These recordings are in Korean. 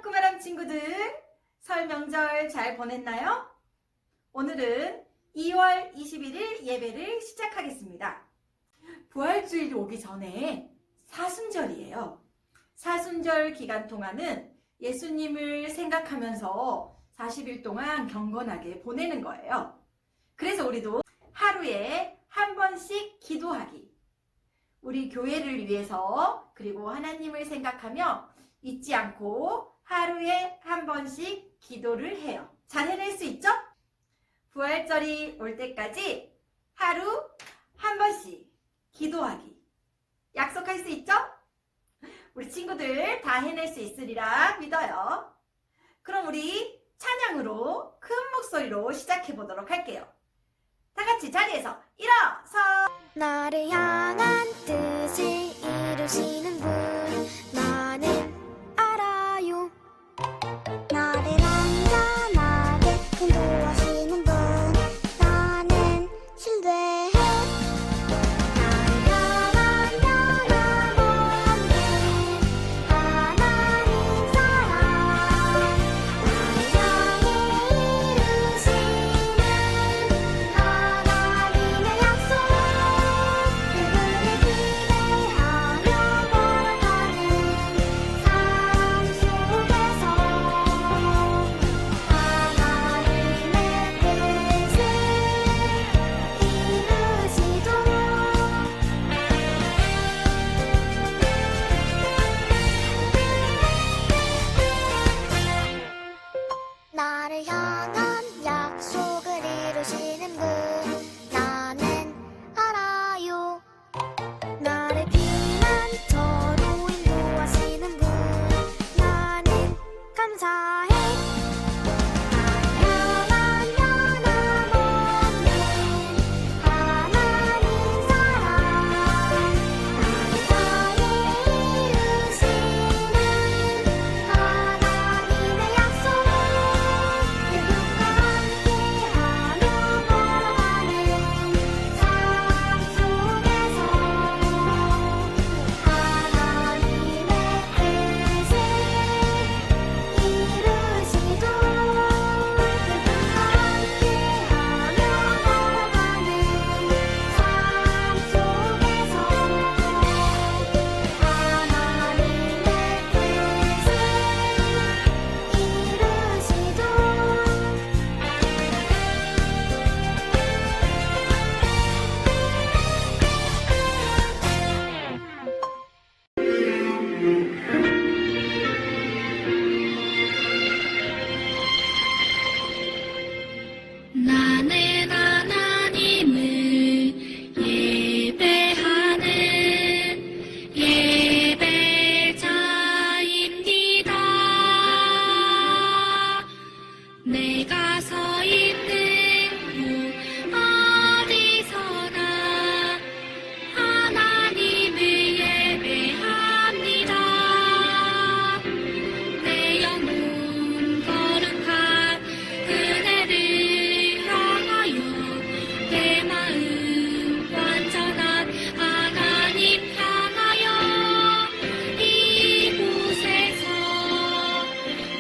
꾸마람 친구들, 설 명절 잘 보냈나요? 오늘은 2월 21일 예배를 시작하겠습니다. 부활주일 오기 전에 사순절이에요. 사순절 기간 동안은 예수님을 생각하면서 40일 동안 경건하게 보내는 거예요. 그래서 우리도 하루에 한 번씩 기도하기, 우리 교회를 위해서 그리고 하나님을 생각하며 잊지 않고 하루에 한 번씩 기도를 해요. 잘 해낼 수 있죠? 부활절이 올 때까지 하루 한 번씩 기도하기 약속할 수 있죠? 우리 친구들 다 해낼 수 있으리라 믿어요. 그럼 우리 찬양으로 큰 목소리로 시작해 보도록 할게요. 다 같이 자리에서 일어서 나를 향한 뜻을 이루시는 분 나는 알아요. 나를 안전하게 인도하시는 분 나는 신뢰해. 나를 향한 변함없는 하나님 사랑 나를 향해 이루시는 하나님의 약속 그분을 기대하며 걸어가는 삶 속에서 하나님의 뜻을 이루시도록 나를 향한 약속을 이루시는 분 나는 알아요. 나를 피난처로 인도하시는 분 나는 감사해. 나를 향한 변함없는 하나님 사랑 나를 향해 이루시는 하나님의 약속 그분과 함께하며 걸어가는 삶 속에서 하나님의 뜻을 이루시도록 그분과 함께하며 걸어가는 삶 속에서 하나님의 나는 하나님을 예배하는 예배자입니다. 내가 서 있는 곳 어디서나 하나님을 예배합니다. 내 영혼 거룩한 그대를 향하여 내 마음 완전한 하나님 향하여 이곳에서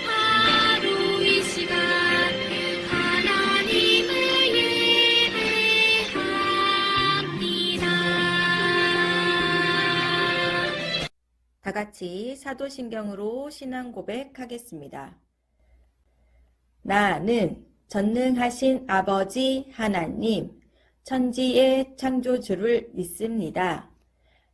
하루 이 시간 하나님을 예배합니다. 다 같이 사도신경으로 신앙 고백하겠습니다. 나는 전능하신 아버지 하나님, 천지의 창조주를 믿습니다.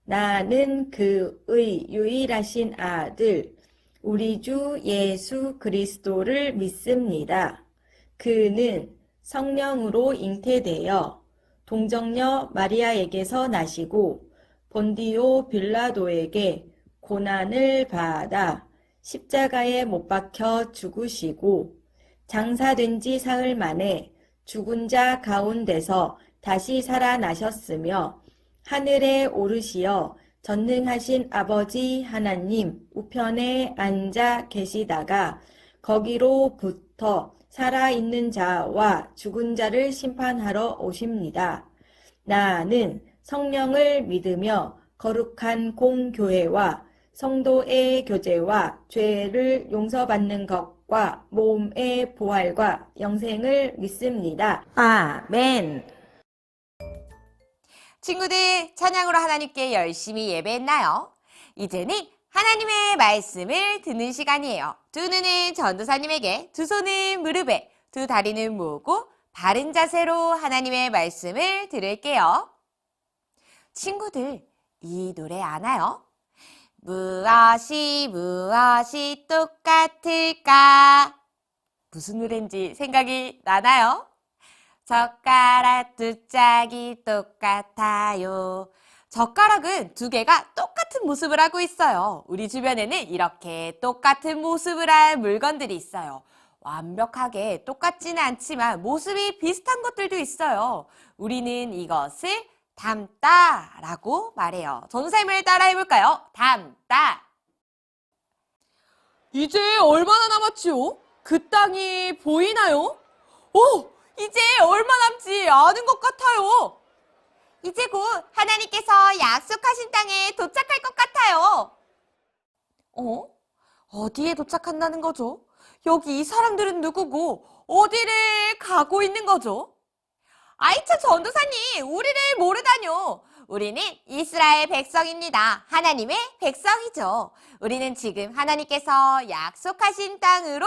나는 그의 유일하신 아들, 우리 주 예수 그리스도를 믿습니다. 그는 성령으로 잉태되어 동정녀 마리아에게서 나시고 본디오 빌라도에게 고난을 받아 십자가에 못 박혀 죽으시고 장사된 지 사흘 만에 죽은 자 가운데서 다시 살아나셨으며 하늘에 오르시어 전능하신 아버지 하나님 우편에 앉아 계시다가 거기로부터 살아있는 자와 죽은 자를 심판하러 오십니다. 나는 성령을 믿으며 거룩한 공교회와 성도의 교제와 죄를 용서받는 것과 몸의 부활과 영생을 믿습니다. 아멘. 친구들, 찬양으로 하나님께 열심히 예배했나요? 이제는 하나님의 말씀을 듣는 시간이에요. 두 눈은 전도사님에게, 두 손은 무릎에, 두 다리는 모으고 바른 자세로 하나님의 말씀을 들을게요. 친구들, 이 노래 아나요? 무엇이 똑같을까? 무슨 노래인지 생각이 나나요? 젓가락 두 짝이 똑같아요. 젓가락은 두 개가 똑같은 모습을 하고 있어요. 우리 주변에는 이렇게 똑같은 모습을 할 물건들이 있어요. 완벽하게 똑같지는 않지만 모습이 비슷한 것들도 있어요. 우리는 이것을 닮다라고 말해요. 전도사님을 따라 해볼까요? 닮다. 이제 얼마나 남았지요? 그 땅이 보이나요? 오! 이제 얼마 남지 않은 것 같아요. 이제 곧 하나님께서 약속하신 땅에 도착할 것 같아요. 어디에 도착한다는 거죠? 여기 이 사람들은 누구고 어디를 가고 있는 거죠? 아이차 전도사님, 우리를 모르다뇨. 우리는 이스라엘 백성입니다. 하나님의 백성이죠. 우리는 지금 하나님께서 약속하신 땅으로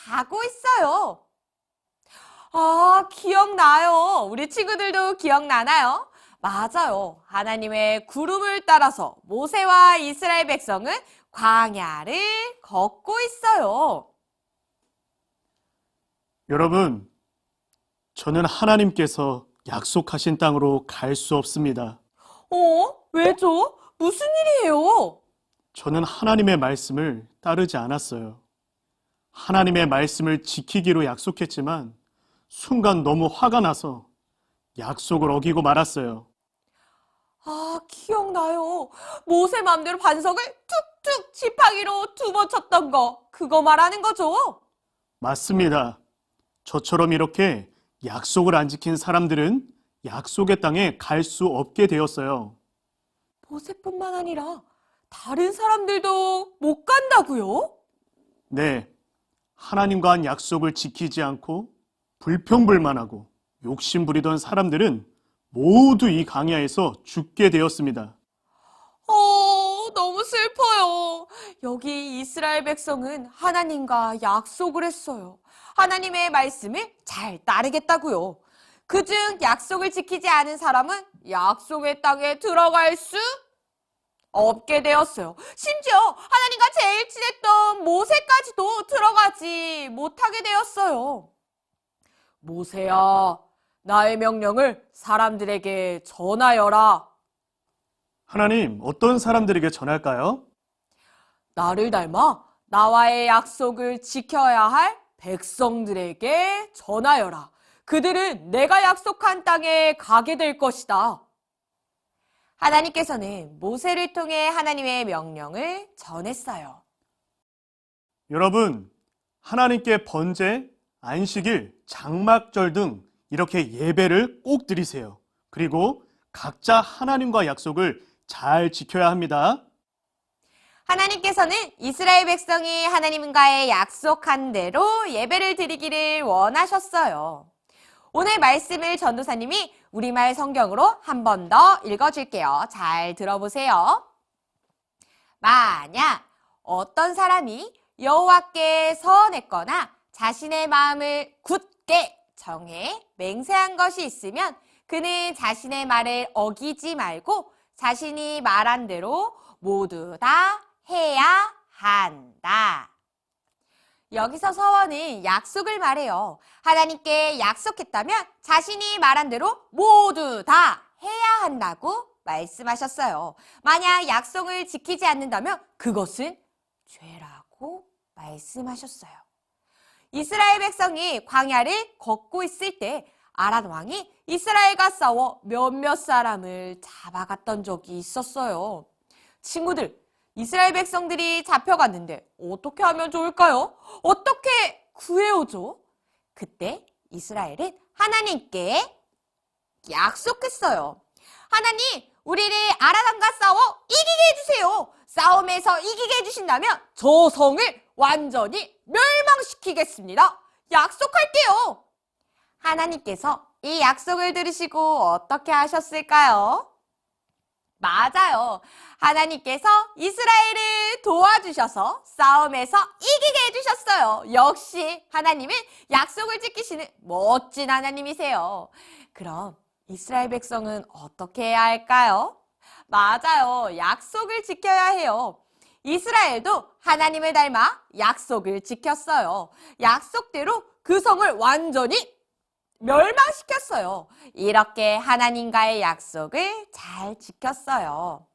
가고 있어요. 아, 기억나요. 우리 친구들도 기억나나요? 맞아요. 하나님의 구름을 따라서 모세와 이스라엘 백성은 광야를 걷고 있어요. 여러분, 저는 하나님께서 약속하신 땅으로 갈 수 없습니다. 왜죠? 무슨 일이에요? 저는 하나님의 말씀을 따르지 않았어요. 하나님의 말씀을 지키기로 약속했지만 순간 너무 화가 나서 약속을 어기고 말았어요. 아, 기억나요. 모세 맘대로 반석을 툭툭 지팡이로 2번 쳤던 거, 그거 말하는 거죠? 맞습니다. 저처럼 이렇게 약속을 안 지킨 사람들은 약속의 땅에 갈 수 없게 되었어요. 모세뿐만 아니라 다른 사람들도 못 간다고요? 네, 하나님과 한 약속을 지키지 않고 불평불만하고 욕심부리던 사람들은 모두 이 광야에서 죽게 되었습니다. 너무 슬퍼요. 여기 이스라엘 백성은 하나님과 약속을 했어요. 하나님의 말씀을 잘 따르겠다고요. 그중 약속을 지키지 않은 사람은 약속의 땅에 들어갈 수 없게 되었어요. 심지어 하나님과 제일 친했던 모세까지도 들어가지 못하게 되었어요. 모세야, 나의 명령을 사람들에게 전하여라. 하나님, 어떤 사람들에게 전할까요? 나를 닮아 나와의 약속을 지켜야 할 백성들에게 전하여라. 그들은 내가 약속한 땅에 가게 될 것이다. 하나님께서는 모세를 통해 하나님의 명령을 전했어요. 여러분, 하나님께 번제, 안식일, 장막절 등 이렇게 예배를 꼭 드리세요. 그리고 각자 하나님과 약속을 잘 지켜야 합니다. 하나님께서는 이스라엘 백성이 하나님과의 약속한 대로 예배를 드리기를 원하셨어요. 오늘 말씀을 전도사님이 우리말 성경으로 한 번 더 읽어줄게요. 잘 들어보세요. 만약 어떤 사람이 여호와께 서원했거나 자신의 마음을 굳게 정해 맹세한 것이 있으면 그는 자신의 말을 어기지 말고 자신이 말한 대로 모두 다 해야 한다. 여기서 서원은 약속을 말해요. 하나님께 약속했다면 자신이 말한 대로 모두 다 해야 한다고 말씀하셨어요. 만약 약속을 지키지 않는다면 그것은 죄라고 말씀하셨어요. 이스라엘 백성이 광야를 걷고 있을 때 아란 왕이 이스라엘과 싸워 몇몇 사람을 잡아갔던 적이 있었어요. 친구들, 이스라엘 백성들이 잡혀갔는데 어떻게 하면 좋을까요? 어떻게 구해오죠? 그때 이스라엘은 하나님께 약속했어요. 하나님, 우리를 아라단과 싸워 이기게 해주세요. 싸움에서 이기게 해주신다면 저 성을 완전히 멸망시키겠습니다. 약속할게요. 하나님께서 이 약속을 들으시고 어떻게 하셨을까요? 맞아요. 하나님께서 이스라엘을 도와주셔서 싸움에서 이기게 해주셨어요. 역시 하나님은 약속을 지키시는 멋진 하나님이세요. 그럼 이스라엘 백성은 어떻게 해야 할까요? 맞아요. 약속을 지켜야 해요. 이스라엘도 하나님을 닮아 약속을 지켰어요. 약속대로 그 성을 완전히 멸망시켰어요. 이렇게 하나님과의 약속을 잘 지켰어요.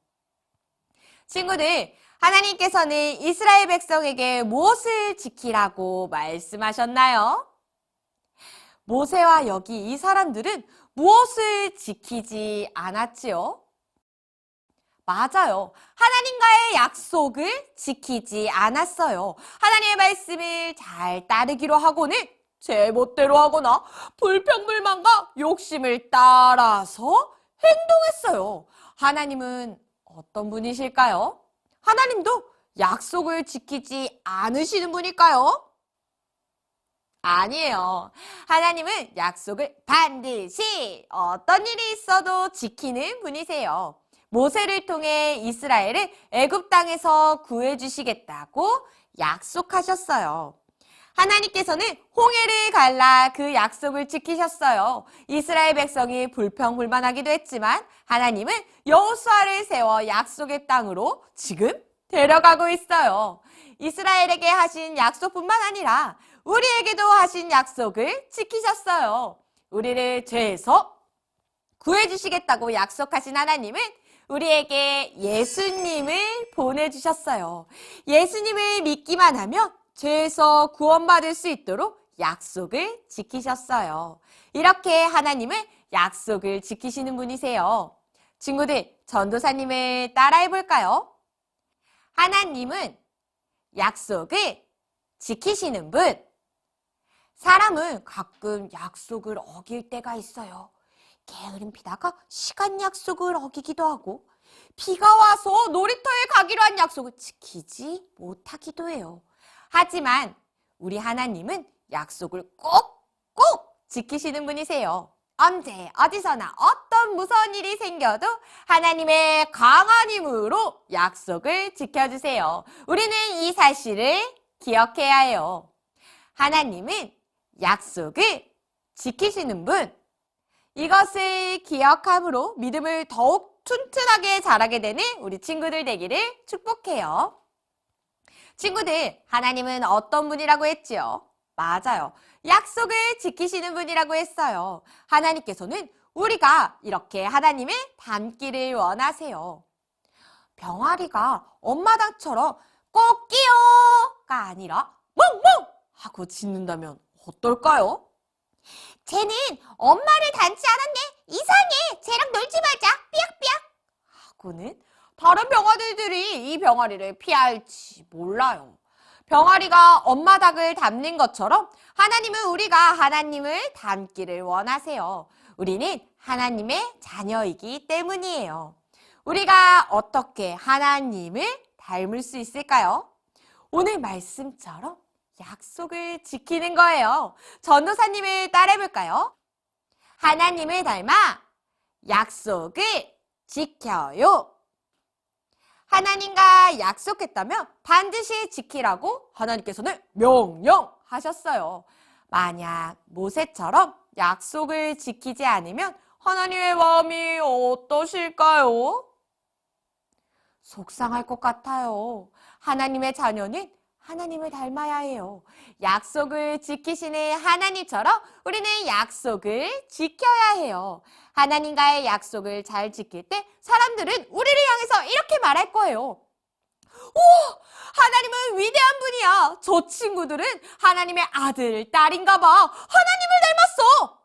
친구들, 하나님께서는 이스라엘 백성에게 무엇을 지키라고 말씀하셨나요? 모세와 여기 이 사람들은 무엇을 지키지 않았지요? 맞아요. 하나님과의 약속을 지키지 않았어요. 하나님의 말씀을 잘 따르기로 하고는 제멋대로 하거나 불평불만과 욕심을 따라서 행동했어요. 하나님은 어떤 분이실까요? 하나님도 약속을 지키지 않으시는 분일까요? 아니에요. 하나님은 약속을 반드시 어떤 일이 있어도 지키는 분이세요. 모세를 통해 이스라엘을 애굽 땅에서 구해주시겠다고 약속하셨어요. 하나님께서는 홍해를 갈라 그 약속을 지키셨어요. 이스라엘 백성이 불평불만하기도 했지만 하나님은 여호수아를 세워 약속의 땅으로 지금 데려가고 있어요. 이스라엘에게 하신 약속뿐만 아니라 우리에게도 하신 약속을 지키셨어요. 우리를 죄에서 구해주시겠다고 약속하신 하나님은 우리에게 예수님을 보내주셨어요. 예수님을 믿기만 하면 죄에서 구원받을 수 있도록 약속을 지키셨어요. 이렇게 하나님은 약속을 지키시는 분이세요. 친구들, 전도사님을 따라해 볼까요? 하나님은 약속을 지키시는 분. 사람은 가끔 약속을 어길 때가 있어요. 게으름 피다가 시간 약속을 어기기도 하고, 비가 와서 놀이터에 가기로 한 약속을 지키지 못하기도 해요. 하지만 우리 하나님은 약속을 꼭꼭 지키시는 분이세요. 언제 어디서나 어떤 무서운 일이 생겨도 하나님의 강한 힘으로 약속을 지켜주세요. 우리는 이 사실을 기억해야 해요. 하나님은 약속을 지키시는 분. 이것을 기억함으로 믿음을 더욱 튼튼하게 자라게 되는 우리 친구들 되기를 축복해요. 친구들, 하나님은 어떤 분이라고 했지요? 맞아요. 약속을 지키시는 분이라고 했어요. 하나님께서는 우리가 이렇게 하나님을 닮기를 원하세요. 병아리가 엄마 닭처럼 꼭끼요가 아니라 멍멍 하고 짖는다면 어떨까요? 쟤는 엄마를 닮지 않았네. 이상해. 쟤랑 놀지 말자. 삐약삐약 하고는 다른 병아리들이 이 병아리를 피할지 몰라요. 병아리가 엄마 닭을 닮는 것처럼 하나님은 우리가 하나님을 닮기를 원하세요. 우리는 하나님의 자녀이기 때문이에요. 우리가 어떻게 하나님을 닮을 수 있을까요? 오늘 말씀처럼 약속을 지키는 거예요. 전도사님을 따라해볼까요? 하나님을 닮아 약속을 지켜요. 하나님과 약속했다면 반드시 지키라고 하나님께서는 명령하셨어요. 만약 모세처럼 약속을 지키지 않으면 하나님의 마음이 어떠실까요? 속상할 것 같아요. 하나님의 자녀는 하나님을 닮아야 해요. 약속을 지키시는 하나님처럼 우리는 약속을 지켜야 해요. 하나님과의 약속을 잘 지킬 때 사람들은 우리를 향해서 이렇게 말할 거예요. 우와! 하나님은 위대한 분이야. 저 친구들은 하나님의 아들, 딸인가 봐. 하나님을 닮았어.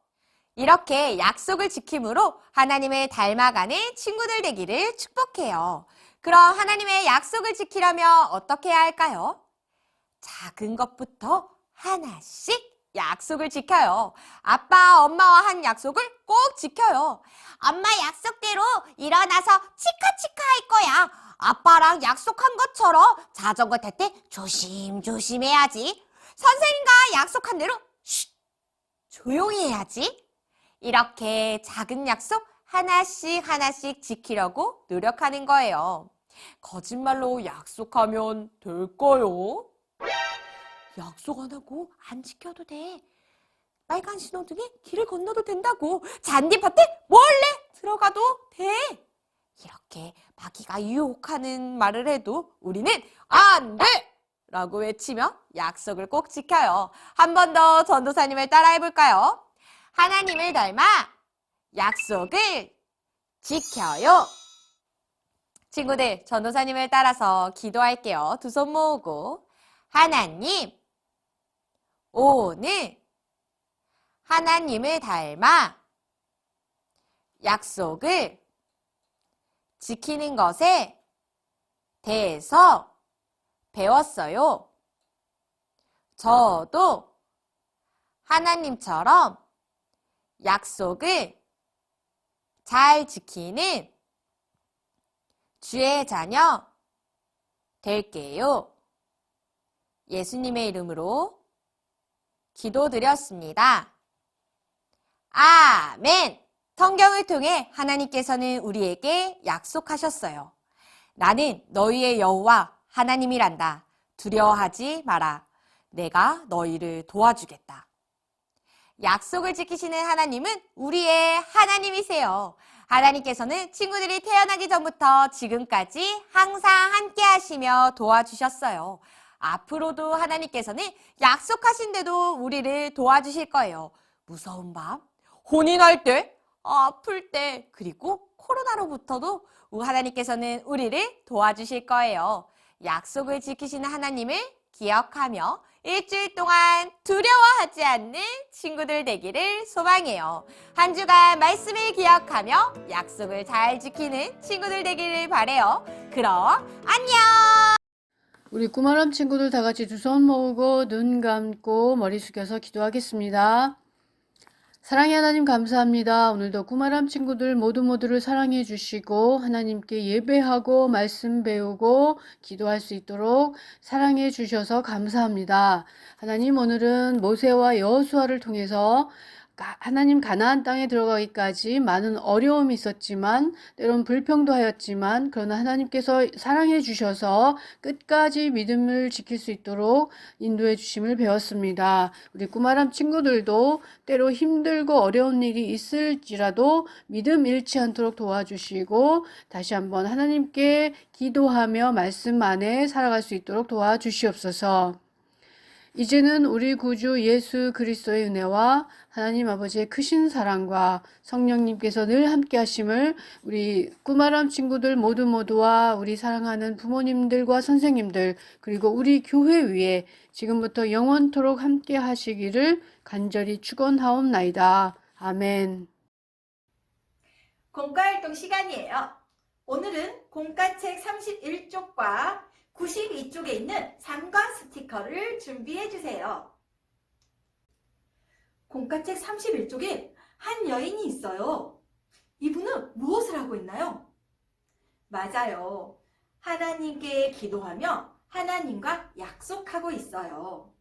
이렇게 약속을 지킴으로 하나님을 닮아가는 친구들 되기를 축복해요. 그럼 하나님의 약속을 지키려면 어떻게 해야 할까요? 작은 것부터 하나씩 약속을 지켜요. 아빠, 엄마와 한 약속을 꼭 지켜요. 엄마 약속대로 일어나서 치카치카 할 거야. 아빠랑 약속한 것처럼 자전거 탈 때 조심조심 해야지. 선생님과 약속한 대로 조용히 해야지. 이렇게 작은 약속 하나씩 하나씩 지키려고 노력하는 거예요. 거짓말로 약속하면 될까요? 약속 안 하고 안 지켜도 돼. 빨간 신호등에 길을 건너도 된다고. 잔디밭에 몰래 들어가도 돼. 이렇게 마귀가 유혹하는 말을 해도 우리는 안 돼! 라고 외치며 약속을 꼭 지켜요. 한 번 더 전도사님을 따라해 볼까요? 하나님을 닮아 약속을 지켜요. 친구들, 전도사님을 따라서 기도할게요. 두 손 모으고. 하나님, 오늘 하나님을 닮아 약속을 지키는 것에 대해서 배웠어요. 저도 하나님처럼 약속을 잘 지키는 주의 자녀 될게요. 예수님의 이름으로 기도드렸습니다. 아멘! 성경을 통해 하나님께서는 우리에게 약속하셨어요. 나는 너희의 여호와 하나님이란다. 두려워하지 마라. 내가 너희를 도와주겠다. 약속을 지키시는 하나님은 우리의 하나님이세요. 하나님께서는 친구들이 태어나기 전부터 지금까지 항상 함께 하시며 도와주셨어요. 앞으로도 하나님께서는 약속하신 대로 우리를 도와주실 거예요. 무서운 밤, 혼이 날 때, 아플 때, 그리고 코로나로부터도 하나님께서는 우리를 도와주실 거예요. 약속을 지키시는 하나님을 기억하며 일주일 동안 두려워하지 않는 친구들 되기를 소망해요. 한 주간 말씀을 기억하며 약속을 잘 지키는 친구들 되기를 바래요. 그럼 안녕! 우리 꾸마람 친구들 다 같이 두 손 모으고 눈 감고 머리 숙여서 기도하겠습니다. 사랑의 하나님 감사합니다. 오늘도 꾸마람 친구들 모두를 사랑해 주시고 하나님께 예배하고 말씀 배우고 기도할 수 있도록 사랑해 주셔서 감사합니다. 하나님, 오늘은 모세와 여호수아를 통해서 하나님 가나안 땅에 들어가기까지 많은 어려움이 있었지만 때론 불평도 하였지만 그러나 하나님께서 사랑해 주셔서 끝까지 믿음을 지킬 수 있도록 인도해 주심을 배웠습니다. 우리 꾸마람 친구들도 때로 힘들고 어려운 일이 있을지라도 믿음 잃지 않도록 도와주시고 다시 한번 하나님께 기도하며 말씀 안에 살아갈 수 있도록 도와주시옵소서. 이제는 우리 구주 예수 그리스도의 은혜와 하나님 아버지의 크신 사랑과 성령님께서 늘 함께 하심을 우리 꾸마람 친구들 모두와 우리 사랑하는 부모님들과 선생님들 그리고 우리 교회 위에 지금부터 영원토록 함께 하시기를 간절히 축원하옵나이다. 아멘. 공과활동 시간이에요. 오늘은 공과책 31쪽과 92쪽에 있는 상관 스티커를 준비해 주세요. 공과책 31쪽에 한 여인이 있어요. 이분은 무엇을 하고 있나요? 맞아요. 하나님께 기도하며 하나님과 약속하고 있어요.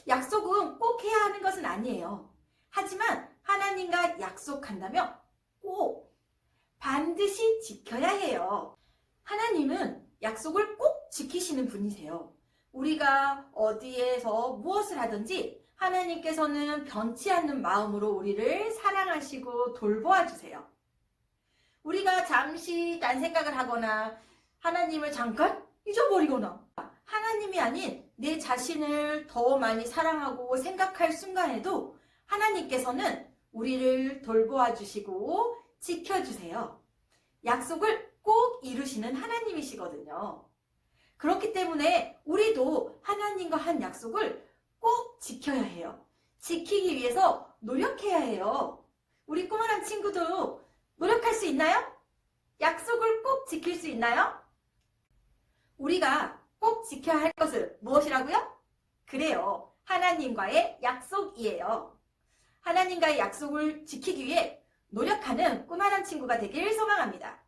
약속은 꼭 해야 하는 것은 아니에요. 하지만 하나님과 약속한다면 꼭 반드시 지켜야 해요. 하나님은 약속을 꼭 지키시는 분이세요. 우리가 어디에서 무엇을 하든지 하나님께서는 변치 않는 마음으로 우리를 사랑하시고 돌보아 주세요. 우리가 잠시 딴 생각을 하거나 하나님을 잠깐 잊어버리거나 하나님이 아닌 내 자신을 더 많이 사랑하고 생각할 순간에도 하나님께서는 우리를 돌보아 주시고 지켜주세요. 약속을 꼭 이루시는 하나님이시거든요. 그렇기 때문에 우리도 하나님과 한 약속을 꼭 지켜야 해요. 지키기 위해서 노력해야 해요. 우리 꾸마람 친구도 노력할 수 있나요? 약속을 꼭 지킬 수 있나요? 우리가 꼭 지켜야 할 것은 무엇이라고요? 그래요. 하나님 하나님과의 약속이에요. 하나님과의 약속을 지키기 위해 노력하는 꿈하람 친구가 되길 소망합니다.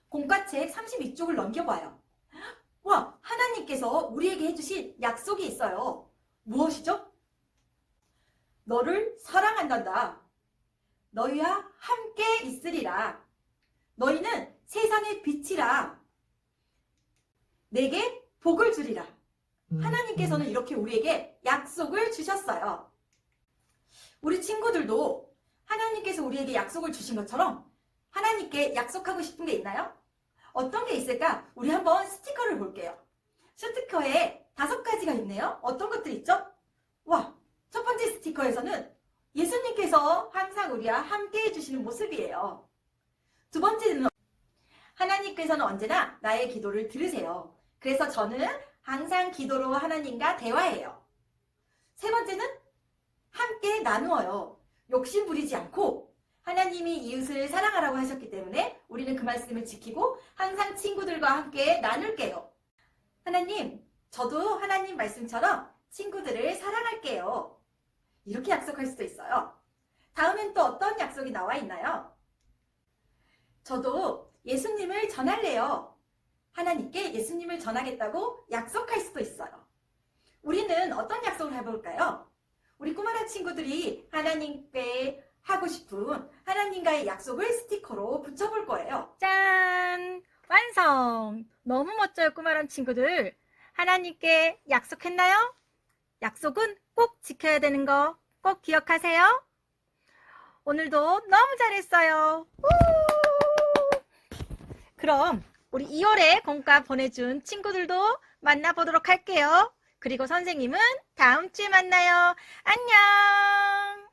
공과책 32쪽을 넘겨봐요. 와, 하나님께서 우리에게 해주신 약속이 있어요. 무엇이죠? 너를 사랑한단다. 너희와 함께 있으리라. 너희는 세상의 빛이라. 내게 복을 주리라. 하나님께서는 이렇게 우리에게 약속을 주셨어요. 우리 친구들도 하나님께서 우리에게 약속을 주신 것처럼 하나님께 약속하고 싶은 게 있나요? 어떤 게 있을까? 우리 한번 스티커를 볼게요. 스티커에 5가지가 있네요. 어떤 것들 있죠? 와, 첫 번째 스티커에서는 예수님께서 항상 우리와 함께 해주시는 모습이에요. 두 번째는 하나님께서는 언제나 나의 기도를 들으세요. 그래서 저는 항상 기도로 하나님과 대화해요. 세 번째는 함께 나누어요. 욕심 부리지 않고 하나님이 이웃을 사랑하라고 하셨기 때문에 우리는 그 말씀을 지키고 항상 친구들과 함께 나눌게요. 하나님, 저도 하나님 말씀처럼 친구들을 사랑할게요. 이렇게 약속할 수도 있어요. 다음엔 또 어떤 약속이 나와 있나요? 저도 예수님을 전할래요. 하나님께 예수님을 전하겠다고 약속할 수도 있어요. 우리는 어떤 약속을 해볼까요? 우리 꿈하라 친구들이 하나님께 하고 싶은 하나님과의 약속을 스티커로 붙여볼 거예요. 짠! 완성! 너무 멋져요, 꿈아람 친구들. 하나님께 약속했나요? 약속은 꼭 지켜야 되는 거 꼭 기억하세요. 오늘도 너무 잘했어요. 그럼 우리 2월에 공과 보내준 친구들도 만나보도록 할게요. 그리고 선생님은 다음 주에 만나요. 안녕!